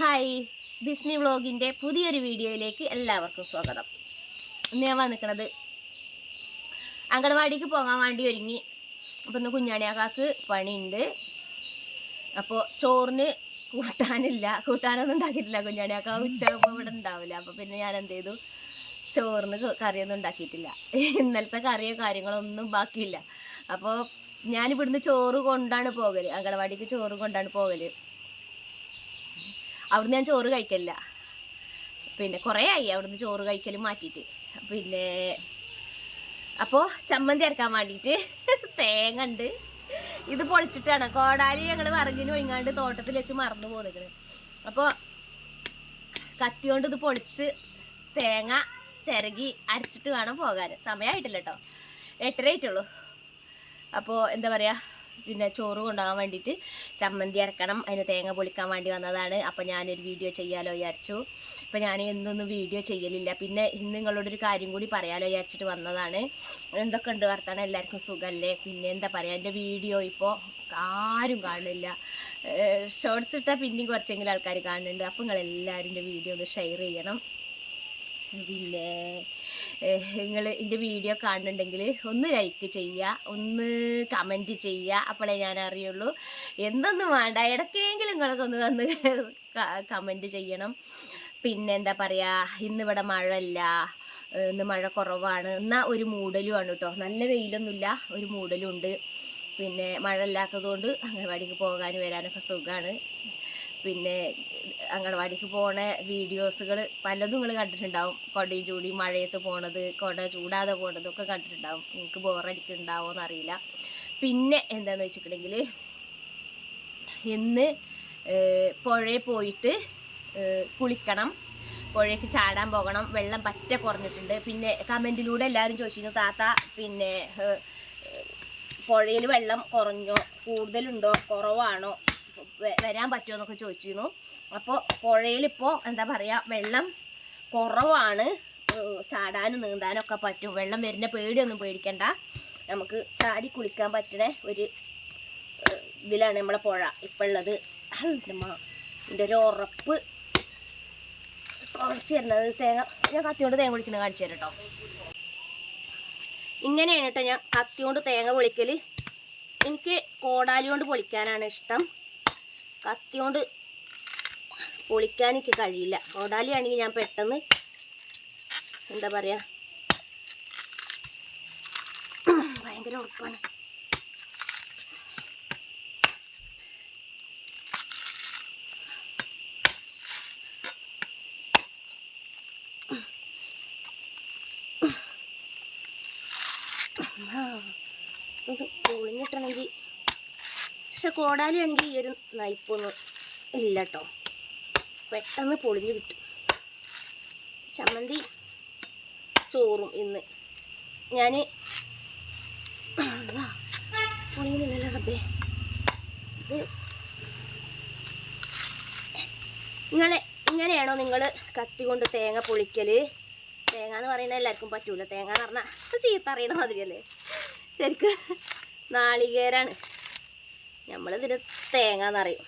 Hi ബിസ്മി വ്ളോഗിൻ്റെ പുതിയൊരു വീഡിയോയിലേക്ക് എല്ലാവർക്കും സ്വാഗതം. ഇന്ന് ഞാൻ വന്നിരിക്കുന്നത് അങ്കണവാടിക്ക് പോകാൻ വേണ്ടി ഒരുങ്ങി. അപ്പോൾ ഇന്ന് കുഞ്ഞാണിയാക്കാക്ക് പണിയുണ്ട്. അപ്പോൾ ചോറിന് കൂട്ടാനൊന്നും ഉണ്ടാക്കിയിട്ടില്ല. കുഞ്ഞാണിയാക്ക ഉച്ചയാകുമ്പോൾ ഇവിടെ ഉണ്ടാവില്ല. അപ്പോൾ പിന്നെ ഞാൻ എന്ത് ചെയ്തു, ചോറിന് കറിയൊന്നും ഉണ്ടാക്കിയിട്ടില്ല. ഇന്നലത്തെ കറിയോ കാര്യങ്ങളോ ഒന്നും ബാക്കിയില്ല. അപ്പോൾ ഞാനിവിടുന്ന് ചോറ് കൊണ്ടാണ് പോകൽ, അങ്കണവാടിക്ക് ചോറ് കൊണ്ടാണ് പോകൽ. അവിടുന്ന് ഞാൻ ചോറ് കഴിക്കലില്ല. പിന്നെ കുറേ ആയി അവിടുന്ന് ചോറ് കഴിക്കൽ മാറ്റിയിട്ട്. പിന്നെ അപ്പോൾ ചമ്മന്തി അരക്കാൻ വേണ്ടിയിട്ട് തേങ്ങ ഉണ്ട്. ഇത് പൊളിച്ചിട്ടാണ് കോടാലി ഞങ്ങൾ വിറകിന് ഒഴിങ്ങാണ്ട് തോട്ടത്തിൽ വെച്ച് മറന്നു പോന്നിക്കണ്. അപ്പോൾ കത്തിയോണ്ട് ഇത് പൊളിച്ച് തേങ്ങ ചിരകി അരച്ചിട്ട് വേണം പോകാൻ. സമയമായിട്ടില്ല കേട്ടോ, 8:30 ആയിട്ടുള്ളൂ. അപ്പോൾ എന്താ പറയുക, പിന്നെ ചോറ് കൊണ്ടുപോകാൻ വേണ്ടിയിട്ട് ചമ്മന്തി അരക്കണം. അതിന് തേങ്ങ പൊളിക്കാൻ വേണ്ടി വന്നതാണ്. അപ്പോൾ ഞാനൊരു വീഡിയോ ചെയ്യാലോ വിചാരിച്ചു. അപ്പോൾ ഞാൻ എന്നൊന്നും വീഡിയോ ചെയ്യലില്ല. പിന്നെ ഇന്ന് നിങ്ങളോടൊരു കാര്യം കൂടി പറയാലോ വിചാരിച്ചിട്ട് വന്നതാണ്. എന്തൊക്കെ ഉണ്ട് വർത്താനം, എല്ലാവർക്കും സുഖമല്ലേ? പിന്നെ എന്താ പറയുക, എൻ്റെ വീഡിയോ ഇപ്പോൾ ആരും കാണുന്നില്ല. ഷോർട്സ് ഇട്ടാൽ പിന്നെയും കുറച്ചെങ്കിലും ആൾക്കാർ കാണുന്നുണ്ട്. അപ്പോൾ നിങ്ങളെല്ലാവരും എൻ്റെ വീഡിയോ ഒന്ന് ഷെയർ ചെയ്യണം. പിന്നെ നിങ്ങൾ എൻ്റെ വീഡിയോ കാണുന്നുണ്ടെങ്കിൽ ഒന്ന് ലൈക്ക് ചെയ്യുക, ഒന്ന് കമൻറ്റ് ചെയ്യുക. അപ്പോഴേ ഞാൻ അറിയുള്ളൂ. എന്തൊന്നും വേണ്ട, ഇടയ്ക്കെങ്കിലും നിങ്ങളൊക്കെ ഒന്ന് വന്ന് കമൻറ്റ് ചെയ്യണം. പിന്നെ എന്താ പറയുക, ഇന്നിവിടെ മഴയില്ല, ഇന്ന് മഴ കുറവാണ്. എന്നാൽ ഒരു മൂടലുമാണ് കേട്ടോ, നല്ല വെയിലൊന്നുമില്ല, ഒരു മൂടലും ഉണ്ട്. പിന്നെ മഴ ഇല്ലാത്തതുകൊണ്ട് അംഗൻവാടിക്ക് പോകാനും വരാനൊക്കെ സുഖമാണ്. പിന്നെ അംഗൻവാടിക്ക് പോണ വീഡിയോസുകൾ പലതും നിങ്ങൾ കണ്ടിട്ടുണ്ടാവും. കൊടയും ചൂടി മഴയത്ത് പോണത്, കൊട ചൂടാതെ പോണതൊക്കെ കണ്ടിട്ടുണ്ടാവും. നിങ്ങൾക്ക് ബോറടിക്കുന്നുണ്ടാവോ എന്നറിയില്ല. പിന്നെ എന്താണെന്ന് വെച്ചിട്ടുണ്ടെങ്കിൽ ഇന്ന് പുഴയിൽ പോയിട്ട് കുളിക്കണം, പുഴയ്ക്ക് ചാടാൻ പോകണം. വെള്ളം പറ്റ കുറഞ്ഞിട്ടുണ്ട്. പിന്നെ കമൻറ്റിലൂടെ എല്ലാവരും ചോദിച്ചിരുന്നു, താത്ത പിന്നെ പുഴയിൽ വെള്ളം കുറഞ്ഞോ, കൂടുതലുണ്ടോ, കുറവാണോ, വരാൻ പറ്റുമോ എന്നൊക്കെ ചോദിച്ചിരുന്നു. അപ്പോൾ പുഴയിലിപ്പോൾ എന്താ പറയുക, വെള്ളം കുറവാണ്. ചാടാനും നീന്താനും ഒക്കെ പറ്റും. വെള്ളം വരുന്ന പേടിയൊന്നും പേടിക്കണ്ട. നമുക്ക് ചാടി കുളിക്കാൻ പറ്റുന്ന ഒരു ഇതിലാണ് നമ്മളെ പുഴ ഇപ്പം ഉള്ളത്. എൻ്റെ ഒരു ഉറപ്പ് കുറച്ച് തരുന്നത്. തേങ്ങ ഞാൻ കത്തിയോണ്ട് തേങ്ങ പൊളിക്കുന്നത് കാണിച്ചു തരാം കേട്ടോ. ഇങ്ങനെയാണ് കേട്ടോ ഞാൻ കത്തിയോണ്ട് തേങ്ങ പൊളിക്കൽ. എനിക്ക് കോടാലി കൊണ്ട് പൊളിക്കാനാണ് ഇഷ്ടം. കത്തിയോണ്ട് പൊളിക്കാൻ എനിക്ക് കഴിയില്ല. കോടാലി ആണെങ്കിൽ ഞാൻ പെട്ടെന്ന് എന്താ പറയുക, ഭയങ്കര ഉറപ്പാണ്. ഇത് പൊളിഞ്ഞിട്ടാണെങ്കിൽ, പക്ഷെ കോടാലി ആണെങ്കിൽ ഈ ഒരു നയിപ്പൊന്നും ഇല്ല കേട്ടോ, പെട്ടെന്ന് പൊളിഞ്ഞ് കിട്ടും. ചമ്മന്തി ചോറും ഇന്ന് ഞാൻ പൊളിയുന്നില്ലല്ലോ റബ്ബേ. ഇത് ഇങ്ങനെയാണോ നിങ്ങൾ കത്തി കൊണ്ട് തേങ്ങ പൊളിക്കൽ? തേങ്ങ എന്ന് പറയുന്നത് എല്ലാവർക്കും പറ്റൂല. തേങ്ങ എന്ന് പറഞ്ഞാൽ ചീത്ത അറിയുന്ന മാതിരിയല്ലേ. ശരിക്കും നാളികേരാണ്, നമ്മളിതിന് തേങ്ങ എന്നറിയും.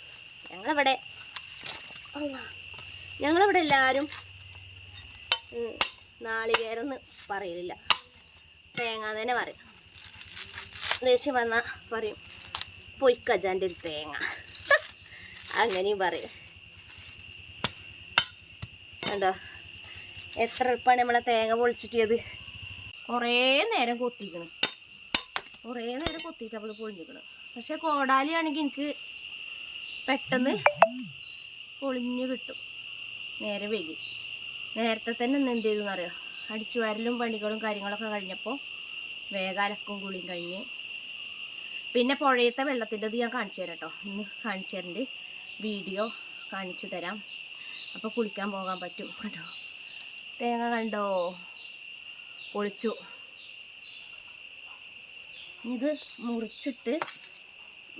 ഞങ്ങളിവിടെ എല്ലാവരും നാളികേരെന്ന് പറയലില്ല, തേങ്ങ തന്നെ പറയും. ദേഷ്യം വന്നാൽ പറയും പൊയ്ക്കജാൻ്റെ ഒരു തേങ്ങ, അങ്ങനെയും പറയും. കണ്ടോ എത്ര എളുപ്പമാണ് നമ്മളെ തേങ്ങ പൊളിച്ചിട്ടത്. കുറേ നേരം കൊത്തിക്കണം, കുറേ നേരം കൊത്തിയിട്ട് അവൾ പൊളിഞ്ഞിക്കണം. പക്ഷെ കോടാലിയാണെങ്കിൽ എനിക്ക് പെട്ടെന്ന് പൊളിഞ്ഞ് കിട്ടും. നേരെ വൈകി നേരത്തെ തന്നെ ഇന്ന് എന്ത് ചെയ്തു എന്നറിയാം, അടിച്ചു വാരലും പണികളും കാര്യങ്ങളൊക്കെ കഴിഞ്ഞപ്പോൾ വേഗാലക്കും കുളിയും കഴിഞ്ഞ്. പിന്നെ പുഴയത്തെ വെള്ളത്തിൻ്റെത് ഞാൻ കാണിച്ചു തരാം കേട്ടോ. ഇന്ന് കാണിച്ചു തരണ്ട്, വീഡിയോ കാണിച്ചു തരാം. അപ്പോൾ കുളിക്കാൻ പോകാൻ പറ്റും കേട്ടോ. തേങ്ങ കണ്ടോ പൊളിച്ചു. ഇത് മുറിച്ചിട്ട്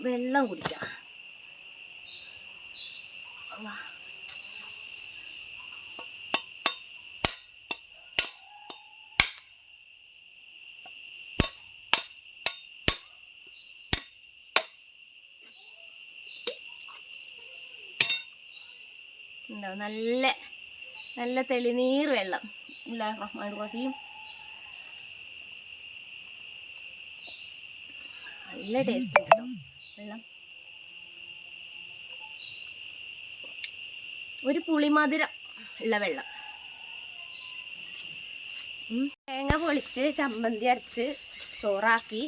വെള്ളം കുടിക്കാം. ഉണ്ടോ നല്ല നല്ല തെളിനീർ വെള്ളം. ബിസ്മില്ലാഹിർ റഹ്മാനിർ റഹീം. നല്ല ടേസ്റ്റ് ഉണ്ട് കേട്ടോ വെള്ളം. ഒരു പുളിമധുരം ഉള്ള വെള്ളം. തേങ്ങ പൊളിച്ച് ചമ്മന്തി അരച്ച് ചോറാക്കി.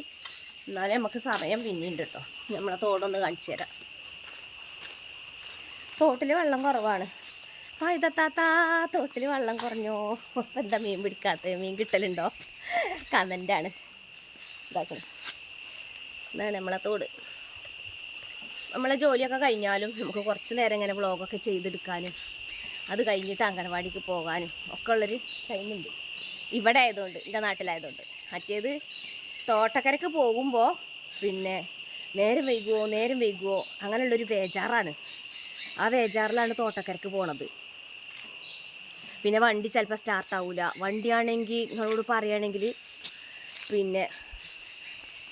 എന്നാലേ നമുക്ക് സമയം പിന്നെയുണ്ട് കേട്ടോ. നമ്മളെ തോടൊന്ന് കാണിച്ചു തരാം. തോട്ടിൽ വെള്ളം കുറവാണ്. ഇതത്താത്താ തോട്ടിൽ വെള്ളം കുറഞ്ഞോ, എന്താ മീൻ പിടിക്കാത്ത, മീൻ കിട്ടലുണ്ടോ? കമൻ്റാണ്. ഇതാക്കണം. ഇതാണ് നമ്മളെ തോട്. നമ്മളെ ജോലിയൊക്കെ കഴിഞ്ഞാലും നമുക്ക് കുറച്ച് നേരം ഇങ്ങനെ വ്ളോഗൊക്കെ ചെയ്തെടുക്കാനും അത് കഴിഞ്ഞിട്ട് അംഗനവാടിക്ക് പോകാനും ഒക്കെ ഉള്ളൊരു ടൈമുണ്ട് ഇവിടെ ആയതുകൊണ്ട്, എൻ്റെ നാട്ടിലായതുകൊണ്ട്. മറ്റേത് തോട്ടക്കരക്ക് പോകുമ്പോൾ പിന്നെ നേരം വൈകുമോ അങ്ങനെയുള്ളൊരു ബേജാറാണ്. ആ ബേജാറിലാണ് തോട്ടക്കരക്ക് പോണത്. പിന്നെ വണ്ടി ചിലപ്പോൾ സ്റ്റാർട്ടാവില്ല. വണ്ടിയാണെങ്കിൽ നിങ്ങളോട് പറയുകയാണെങ്കിൽ പിന്നെ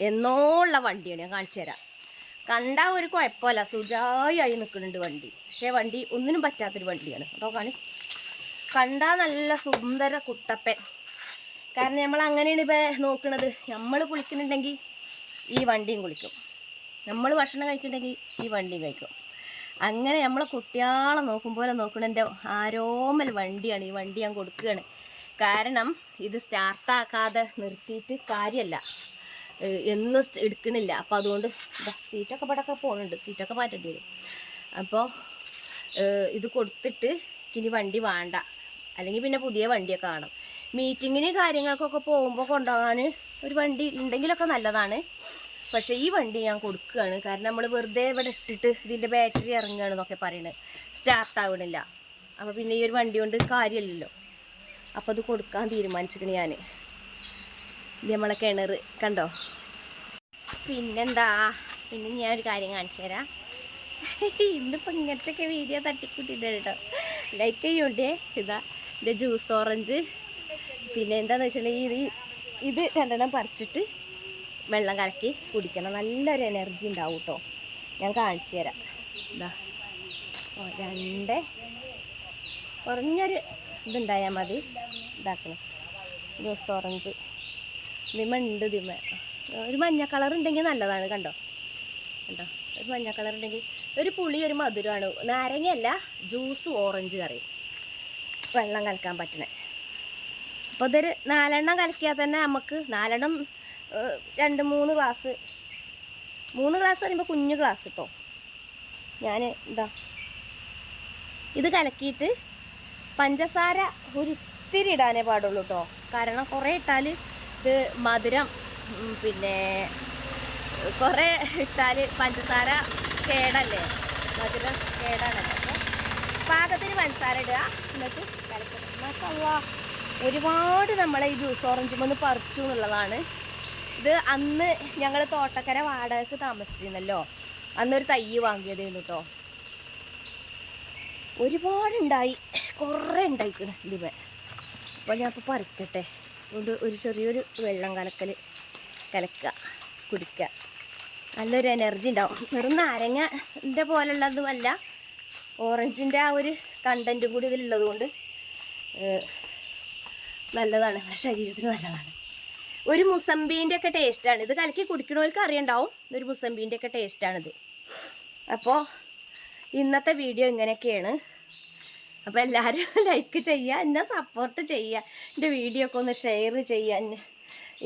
എന്നോ ഉള്ള വണ്ടിയാണ്. ഞാൻ കാണിച്ചു തരാം. കണ്ടാൽ ഒരു കുഴപ്പമില്ല, സുജായി നിൽക്കുന്നുണ്ട് വണ്ടി. പക്ഷേ വണ്ടി ഒന്നിനും പറ്റാത്തൊരു വണ്ടിയാണ് കേട്ടോ. കണ്ടാൽ നല്ല സുന്ദര കുട്ടപ്പൻ. കാരണം നമ്മൾ അങ്ങനെയാണ് ഇപ്പോൾ നോക്കുന്നത്. നമ്മൾ കുളിക്കുന്നുണ്ടെങ്കിൽ ഈ വണ്ടിയും കുളിക്കും, നമ്മൾ ഭക്ഷണം കഴിക്കുന്നുണ്ടെങ്കിൽ ഈ വണ്ടിയും കഴിക്കും. അങ്ങനെ നമ്മളെ കുട്ടികളെ നോക്കുമ്പോൾ നോക്കണതിൻ്റെ ആരോമൽ വണ്ടിയാണ്. ഈ വണ്ടി ഞാൻ കൊടുക്കുകയാണ്. കാരണം ഇത് സ്റ്റാർട്ടാക്കാതെ നിർത്തിയിട്ട് കാര്യമല്ല, എന്നും എടുക്കണില്ല. അപ്പോൾ അതുകൊണ്ട് സീറ്റൊക്കെ ഇവിടെയൊക്കെ പോകുന്നുണ്ട്, സീറ്റൊക്കെ മാറ്റേണ്ടി വരും. അപ്പോൾ ഇത് കൊടുത്തിട്ട് ഇനി വണ്ടി വേണ്ട, അല്ലെങ്കിൽ പിന്നെ പുതിയ വണ്ടിയൊക്കെ കാണും. മീറ്റിങ്ങിന് കാര്യങ്ങൾക്കൊക്കെ പോകുമ്പോൾ കൊണ്ടുപോകാൻ ഒരു വണ്ടി ഉണ്ടെങ്കിലൊക്കെ നല്ലതാണ്. പക്ഷേ ഈ വണ്ടി ഞാൻ കൊടുക്കുകയാണ്. കാരണം നമ്മൾ വെറുതെ ഇവിടെ ഇട്ടിട്ട് ഇതിൻ്റെ ബാറ്ററി ഇറങ്ങുകയാണെന്നൊക്കെ പറയുന്നത്, സ്റ്റാർട്ടാവണില്ല. അപ്പോൾ പിന്നെ ഈ ഒരു വണ്ടി കൊണ്ട് കാര്യമില്ലല്ലോ. അപ്പോൾ അത് കൊടുക്കാൻ തീരുമാനിച്ചിരിക്കണ ഞാൻ. ഇത് നമ്മളെ കിണർ കണ്ടോ. പിന്നെന്താ, പിന്നെ ഞാൻ ഒരു കാര്യം കാണിച്ചു തരാം. ഇന്നിപ്പോൾ ഇങ്ങനത്തെയൊക്കെ വീഡിയോ തട്ടിക്കൂട്ടിയിട്ട് കേട്ടോ. ലൈക്ക് ചെയ്യൂണ്ടേ. ഇതാ ഇതിൻ്റെ ജ്യൂസ് ഓറഞ്ച്. പിന്നെ എന്താണെന്ന് വെച്ചിട്ടുണ്ടെങ്കിൽ ഇത് രണ്ടെണ്ണം പറിച്ചിട്ട് വെള്ളം കലക്കി കുടിക്കണം. നല്ലൊരു എനർജി ഉണ്ടാവും കേട്ടോ. ഞാൻ കാണിച്ചു തരാം. ഇതാ രണ്ട് കുറഞ്ഞൊരു ഇതുണ്ടായാൽ മതി. ഇതാക്കണം ജ്യൂസ് ഓറഞ്ച്. ഇതിമുണ്ട്. ഒരു മഞ്ഞ കളർ ഉണ്ടെങ്കിൽ നല്ലതാണ്. കണ്ടോ ഒരു മഞ്ഞ കളർ ഉണ്ടെങ്കിൽ ഒരു പുളി ഒരു മധുരമാണ്. നാരങ്ങയല്ല, ജ്യൂസ് ഓറഞ്ച് കറി വെള്ളം കലക്കാൻ പറ്റണേ. അപ്പോൾ ഇതൊരു 4 എണ്ണം കലക്കിയാൽ തന്നെ നമുക്ക് 4 എണ്ണം 2-3 ഗ്ലാസ്. 3 ഗ്ലാസ് പറയുമ്പോൾ കുഞ്ഞു ഗ്ലാസ് കേട്ടോ. ഞാൻ ഇത് കലക്കിയിട്ട് പഞ്ചസാര ഒരിത്തിരി ഇടാനേ പാടുള്ളൂ കേട്ടോ. കാരണം കുറേ ഇട്ടാൽ ഇത് മധുരം, പിന്നെ കുറേ ഇട്ടാൽ പഞ്ചസാര കേടല്ലേ, മധുരം കേടാണല്ലോ. അപ്പോൾ പാകത്തിന് പഞ്ചസാര ഇടുക, എന്നിട്ട് കലക്കുക. മാഷാ ഒരുപാട് നമ്മളെ ഈ ജ്യൂസ് ഓറഞ്ചുമൊന്ന് പറിച്ചു എന്നുള്ളതാണ്. ഇത് അന്ന് ഞങ്ങൾ തോട്ടക്കര വാടകയ്ക്ക് താമസിച്ചിരുന്നല്ലോ, അന്നൊരു തൈ വാങ്ങിയതായിരുന്നു കേട്ടോ. ഒരുപാടുണ്ടായി, കുറേ ഉണ്ടായിക്കണ് ഇതിമേ. അപ്പോൾ ഞാൻ ഇപ്പോൾ പറിക്കട്ടെ. അതുകൊണ്ട് ഒരു ചെറിയൊരു വെള്ളം കലക്കുക, കുടിക്കുക. നല്ലൊരു എനർജി ഉണ്ടാവും. വെറും നാരങ്ങൻ്റെ പോലുള്ളതുമല്ല, ഓറഞ്ചിൻ്റെ ആ ഒരു കണ്ടൻറ്റും കൂടി ഇതിലുള്ളത് കൊണ്ട് നല്ലതാണ്, ശരീരത്തിന് നല്ലതാണ്. ഒരു മുസമ്പീൻ്റെ ഒക്കെ ടേസ്റ്റാണ് ഇത്. കലക്കി കുടിക്കണവർക്ക് അറിയണ്ടാവും ഒരു മുസമ്പീൻ്റെ ഒക്കെ ടേസ്റ്റാണിത്. അപ്പോൾ ഇന്നത്തെ വീഡിയോ ഇങ്ങനെയൊക്കെയാണ്. അപ്പോൾ എല്ലാവരും ലൈക്ക് ചെയ്യുക, എന്നെ സപ്പോർട്ട് ചെയ്യുക, എൻ്റെ വീഡിയോ ഒക്കെ ഒന്ന് ഷെയർ ചെയ്യുക.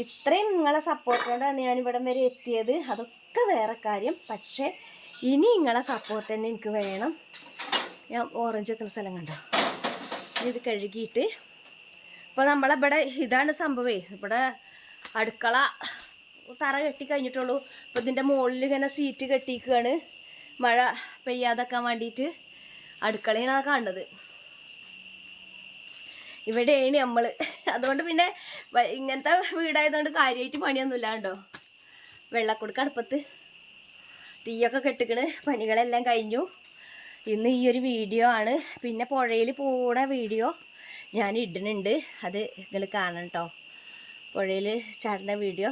ഇത്രയും നിങ്ങളെ സപ്പോർട്ട് കൊണ്ടാണ് ഞാനിവിടം വരെ എത്തിയത്. അതൊക്കെ വേറെ കാര്യം. പക്ഷേ ഇനി നിങ്ങളെ സപ്പോർട്ട് തന്നെ എനിക്ക് വേണം. ഞാൻ ഓറഞ്ച് വെക്കുന്ന സ്ഥലം കണ്ടോ. ഇത് കഴുകിയിട്ട് ഇപ്പോൾ നമ്മളിവിടെ ഇതാണ് സംഭവമേ. ഇവിടെ അടുക്കള തറ കെട്ടി കഴിഞ്ഞിട്ടുള്ളൂ. അപ്പോൾ ഇതിൻ്റെ മുകളിൽ ഇങ്ങനെ സീറ്റ് കെട്ടിക്കുകയാണ് മഴ പെയ്യാതെക്കാൻ വേണ്ടിയിട്ട്. അടുക്കളയാണ് കാണുന്നത്. ഇവിടെയാണ് നമ്മൾ. അതുകൊണ്ട് പിന്നെ ഇങ്ങനത്തെ വീടായതുകൊണ്ട് കാര്യമായിട്ട് പണിയൊന്നുമില്ല കണ്ടോ. വെള്ളക്കൊടുക്ക അടുപ്പത്ത് തീയൊക്കെ കെട്ടിക്കണ്. പണികളെല്ലാം കഴിഞ്ഞു. ഇന്ന് ഈ ഒരു വീഡിയോ ആണ്. പിന്നെ പുഴയിൽ പോണ വീഡിയോ ഞാൻ ഇടുന്നുണ്ട്, അത് നിങ്ങൾ കാണണം കേട്ടോ. പുഴയിൽ ചാടുന്ന വീഡിയോ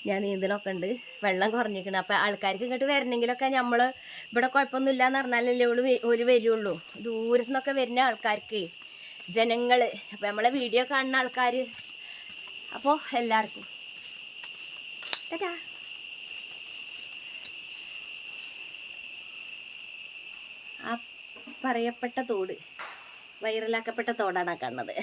ഞാൻ നീന്തലൊക്കെ ഉണ്ട്, വെള്ളം കുറഞ്ഞിരിക്കണം. അപ്പം ആൾക്കാർക്ക് ഇങ്ങോട്ട് വരണമെങ്കിലൊക്കെ നമ്മൾ ഇവിടെ കുഴപ്പമൊന്നുമില്ല എന്ന് പറഞ്ഞാലല്ലേ ഒരു വരുള്ളൂ. ദൂരത്തു നിന്നൊക്കെ വരുന്ന ആൾക്കാർക്ക്, ജനങ്ങൾ, അപ്പം നമ്മളെ വീഡിയോ കാണുന്ന ആൾക്കാർ, അപ്പോൾ എല്ലാവർക്കും ടാറ്റാ. ആ പറയപ്പെട്ട തോട്, വൈറലാക്കപ്പെട്ട തോടാണ് കാണുന്നത്.